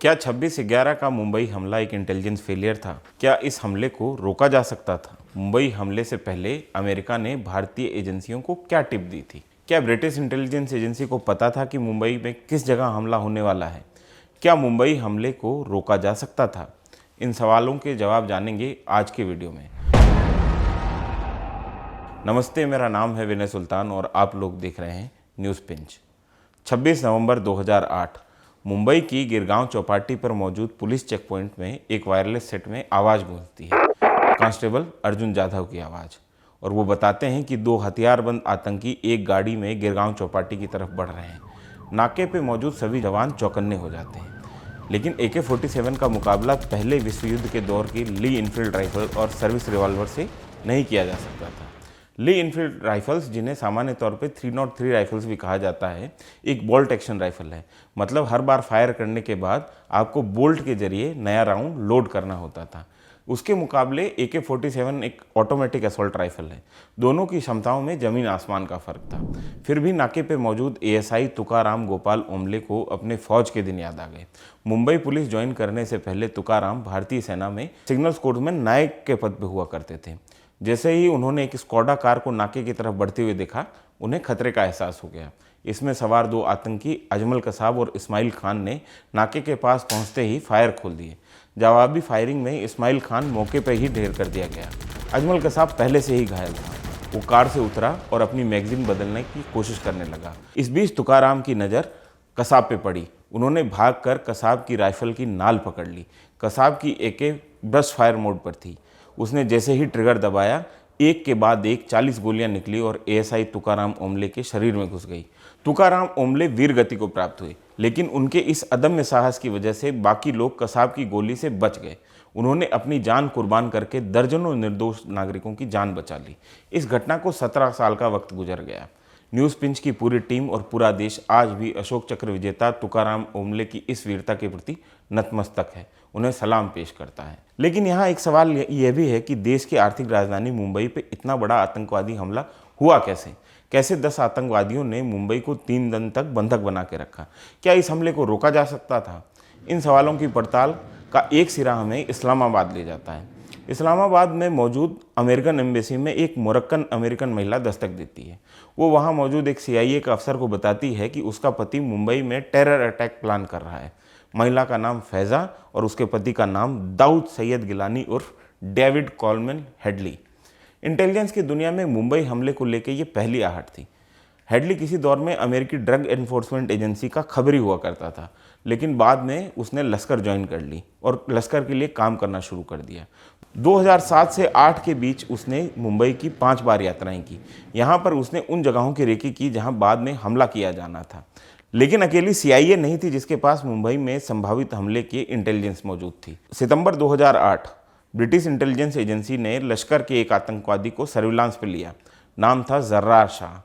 क्या 26/11 का मुंबई हमला एक इंटेलिजेंस फेलियर था? क्या इस हमले को रोका जा सकता था? मुंबई हमले से पहले अमेरिका ने भारतीय एजेंसियों को क्या टिप दी थी? क्या ब्रिटिश इंटेलिजेंस एजेंसी को पता था कि मुंबई में किस जगह हमला होने वाला है? क्या मुंबई हमले को रोका जा सकता था? इन सवालों के जवाब जानेंगे आज के वीडियो में। नमस्ते, मेरा नाम है विनय सुल्तान और आप लोग देख रहे हैं न्यूज़ पिंच। 26 नवंबर 2008 मुंबई की गिरगांव चौपाटी पर मौजूद पुलिस चेक पॉइंट में एक वायरलेस सेट में आवाज़ गूंजती है। कांस्टेबल अर्जुन जाधव की आवाज़, और वो बताते हैं कि दो हथियारबंद आतंकी एक गाड़ी में गिरगांव चौपाटी की तरफ बढ़ रहे हैं। नाके पे मौजूद सभी जवान चौकन्ने हो जाते हैं, लेकिन AK-47 का मुकाबला पहले विश्व युद्ध के दौर की ली इनफील्ड राइफल और सर्विस रिवॉल्वर से नहीं किया जा सकता था। ली इनफील्ड राइफल्स, जिन्हें सामान्य तौर पे 303 राइफल्स भी कहा जाता है, एक बोल्ट एक्शन राइफल है। मतलब हर बार फायर करने के बाद आपको बोल्ट के जरिए नया राउंड लोड करना होता था। उसके मुकाबले AK-47 एक ऑटोमेटिक असॉल्ट राइफल है। दोनों की क्षमताओं में ज़मीन आसमान का फ़र्क था। फिर भी नाके पे मौजूद ASI तुकाराम गोपाल ओमले को अपने फौज के दिन याद आ गए। मुंबई पुलिस ज्वाइन करने से पहले तुकाराम भारतीय सेना में सिग्नल कोर्प्समैन नायक के पद पर हुआ करते थे। जैसे ही उन्होंने एक स्कॉडा कार को नाके की तरफ बढ़ते हुए देखा, उन्हें खतरे का एहसास हो गया। इसमें सवार दो आतंकी अजमल कसाब और इस्माइल खान ने नाके के पास पहुंचते ही फायर खोल दिए। जवाबी फायरिंग में इस्माइल खान मौके पर ही ढेर कर दिया गया। अजमल कसाब पहले से ही घायल था। वो कार से उतरा और अपनी मैगजीन बदलने की कोशिश करने लगा। इस बीच तुकाराम की नज़र कसाब पे पड़ी। उन्होंने भागकर कसाब की राइफल की नाल पकड़ ली। कसाब की AK ब्रश फायर मोड पर थी। उसने जैसे ही ट्रिगर दबाया, एक के बाद एक 40 गोलियां निकली और ASI तुकाराम ओमले के शरीर में घुस गई। तुकाराम ओमले वीर गति को प्राप्त हुए, लेकिन उनके इस अदम्य साहस की वजह से बाकी लोग कसाब की गोली से बच गए। उन्होंने अपनी जान कुर्बान करके दर्जनों निर्दोष नागरिकों की जान बचा ली। इस घटना को 17 साल का वक्त गुजर गया। न्यूज़ पिंच की पूरी टीम और पूरा देश आज भी अशोक चक्र विजेता तुकाराम ओमले की इस वीरता के प्रति नतमस्तक है, उन्हें सलाम पेश करता है। लेकिन यहाँ एक सवाल यह भी है कि देश की आर्थिक राजधानी मुंबई पे इतना बड़ा आतंकवादी हमला हुआ कैसे? कैसे 10 आतंकवादियों ने मुंबई को 3 दिन तक बंधक बना के रखा? क्या इस हमले को रोका जा सकता था? इन सवालों की पड़ताल का एक सिरा हमें इस्लामाबाद ले जाता है। इस्लामाबाद में मौजूद अमेरिकन एम्बेसी में एक मोरक्कन अमेरिकन महिला दस्तक देती है। वो वहाँ मौजूद एक CIA के अफसर को बताती है कि उसका पति मुंबई में टेरर अटैक प्लान कर रहा है। महिला का नाम फैज़ा और उसके पति का नाम दाऊद सैयद गिलानी उर्फ डेविड कॉलमैन हेडली। इंटेलिजेंस की दुनिया में मुंबई हमले को लेकर ये पहली आहट थी। हेडली किसी दौर में अमेरिकी ड्रग एनफोर्समेंट एजेंसी का खबरी हुआ करता था, लेकिन बाद में उसने लश्कर ज्वाइन कर ली और लश्कर के लिए काम करना शुरू कर दिया। 2007 से 8 के बीच उसने मुंबई की 5 बार यात्राएं की। यहाँ पर उसने उन जगहों की रेकी की जहाँ बाद में हमला किया जाना था। लेकिन अकेली CIA नहीं थी जिसके पास मुंबई में संभावित हमले की इंटेलिजेंस मौजूद थी। सितंबर 2008 ब्रिटिश इंटेलिजेंस एजेंसी ने लश्कर के एक आतंकवादी को सर्विलांस पर लिया। नाम था जर्रार शाह।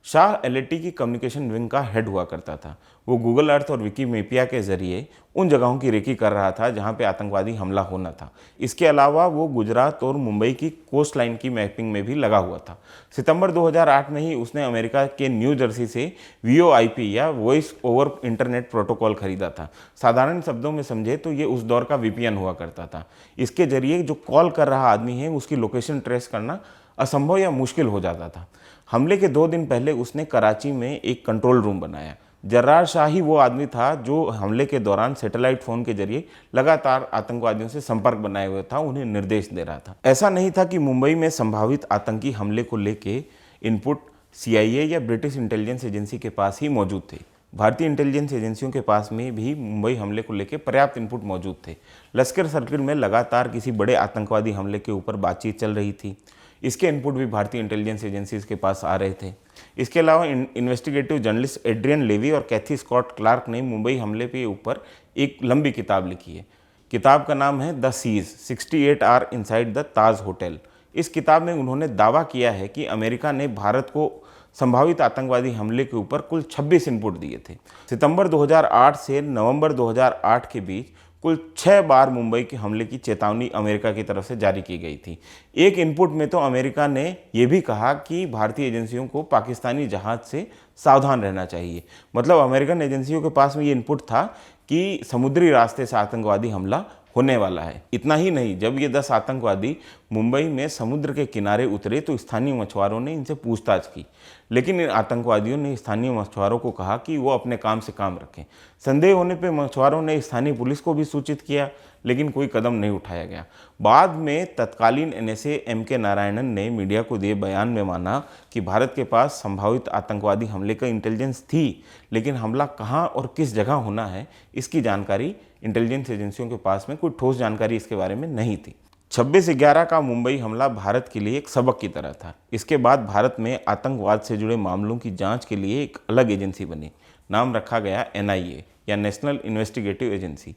शाह LAT की कम्युनिकेशन विंग का हेड हुआ करता था। वो गूगल अर्थ और विकीमीडिया के जरिए उन जगहों की रेकी कर रहा था जहां पे आतंकवादी हमला होना था। इसके अलावा वो गुजरात और मुंबई की कोस्ट लाइन की मैपिंग में भी लगा हुआ था। सितंबर 2008 में ही उसने अमेरिका के न्यू जर्सी से VoIP या वॉइस ओवर इंटरनेट प्रोटोकॉल खरीदा था। साधारण शब्दों में समझे तो ये उस दौर का VPN हुआ करता था। इसके जरिए जो कॉल कर रहा आदमी है उसकी लोकेशन ट्रेस करना असंभव या मुश्किल हो जाता था। हमले के 2 दिन पहले उसने कराची में एक कंट्रोल रूम बनाया। जर्रार शाह ही वो आदमी था जो हमले के दौरान सैटेलाइट फ़ोन के जरिए लगातार आतंकवादियों से संपर्क बनाए हुए था, उन्हें निर्देश दे रहा था। ऐसा नहीं था कि मुंबई में संभावित आतंकी हमले को लेके इनपुट CIA या ब्रिटिश इंटेलिजेंस एजेंसी के पास ही मौजूद थे। भारतीय इंटेलिजेंस एजेंसियों के पास में भी मुंबई हमले को लेकर पर्याप्त इनपुट मौजूद थे। लश्कर सर्किल में लगातार किसी बड़े आतंकवादी हमले के ऊपर बातचीत चल रही थी। इसके इनपुट भी भारतीय इंटेलिजेंस एजेंसीज के पास आ रहे थे। इसके अलावा इन्वेस्टिगेटिव जर्नलिस्ट एड्रियन लेवी और कैथी स्कॉट क्लार्क ने मुंबई हमले के ऊपर एक लंबी किताब लिखी है। किताब का नाम है the siege 68 hour inside the Taj hotel. इस किताब में उन्होंने दावा किया है कि अमेरिका ने भारत को संभावित आतंकवादी हमले के ऊपर कुल 26 इनपुट दिए थे। सितंबर 2008 से नवंबर 2008 के बीच कुल 6 बार मुंबई के हमले की चेतावनी अमेरिका की तरफ से जारी की गई थी। एक इनपुट में तो अमेरिका ने यह भी कहा कि भारतीय एजेंसियों को पाकिस्तानी जहाज से सावधान रहना चाहिए। मतलब अमेरिकन एजेंसियों के पास में ये इनपुट था कि समुद्री रास्ते से आतंकवादी हमला होने वाला है। इतना ही नहीं, जब ये 10 आतंकवादी मुंबई में समुद्र के किनारे उतरे तो स्थानीय मछुआरों ने इनसे पूछताछ की, लेकिन इन आतंकवादियों ने स्थानीय मछुआरों को कहा कि वो अपने काम से काम रखें। संदेह होने पर मछुआरों ने स्थानीय पुलिस को भी सूचित किया, लेकिन कोई कदम नहीं उठाया गया। बाद में तत्कालीन एनएसए एम.के. नारायणन ने मीडिया को दिए बयान में माना कि भारत के पास संभावित आतंकवादी हमले का इंटेलिजेंस थी, लेकिन हमला कहाँ और किस जगह होना है इसकी जानकारी इंटेलिजेंस एजेंसियों के पास में कोई ठोस जानकारी इसके बारे में नहीं थी। 26/11 का मुंबई हमला भारत के लिए एक सबक की तरह था। इसके बाद भारत में आतंकवाद से जुड़े मामलों की जांच के लिए एक अलग एजेंसी बनी। नाम रखा गया NIA या नेशनल इन्वेस्टिगेटिव एजेंसी।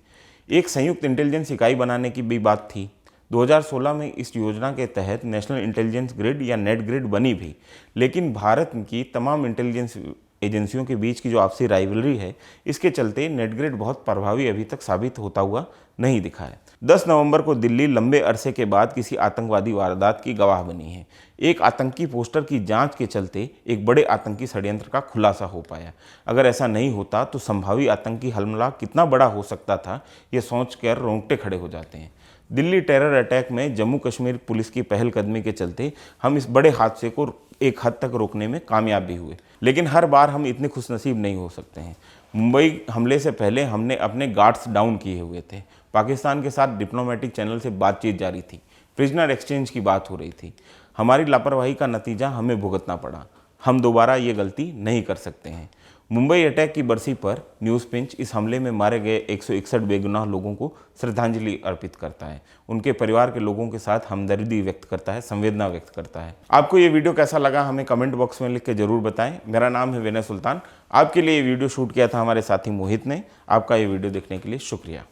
एक संयुक्त इंटेलिजेंस इकाई बनाने की भी बात थी। 2016 में इस योजना के तहत नेशनल इंटेलिजेंस ग्रिड या नेट ग्रिड बनी भी, लेकिन भारत की तमाम इंटेलिजेंस एजेंसियों के बीच की जो आपसी राइवलरी है, इसके चलते नेट ग्रिड बहुत प्रभावी अभी तक साबित होता हुआ नहीं दिखा है। 10 नवंबर को दिल्ली लंबे अरसे के बाद किसी आतंकवादी वारदात की गवाह बनी है। एक आतंकी पोस्टर की जांच के चलते एक बड़े आतंकी षड्यंत्र का खुलासा हो पाया। अगर ऐसा नहीं होता तो संभावित आतंकी हमला कितना बड़ा हो सकता था, ये सोचकर रोंगटे खड़े हो जाते हैं। दिल्ली टेरर अटैक में जम्मू कश्मीर पुलिस की पहलकदमी के चलते हम इस बड़े हादसे को एक हद तक रोकने में कामयाब भी हुए, लेकिन हर बार हम इतने खुशनसीब नहीं हो सकते हैं। मुंबई हमले से पहले हमने अपने गार्ड्स डाउन किए हुए थे। पाकिस्तान के साथ डिप्लोमेटिक चैनल से बातचीत जारी थी। प्रिजनर एक्सचेंज की बात हो रही थी। हमारी लापरवाही का नतीजा हमें भुगतना पड़ा। हम दोबारा ये गलती नहीं कर सकते हैं। मुंबई अटैक की बरसी पर न्यूज़ पिंच इस हमले में मारे गए 161 बेगुनाह लोगों को श्रद्धांजलि अर्पित करता है। उनके परिवार के लोगों के साथ हमदर्दी व्यक्त करता है, संवेदना व्यक्त करता है। आपको ये वीडियो कैसा लगा हमें कमेंट बॉक्स में लिख के जरूर बताएं। मेरा नाम है विनय सुल्तान। आपके लिए ये वीडियो शूट किया था हमारे साथी मोहित ने। आपका ये वीडियो देखने के लिए शुक्रिया।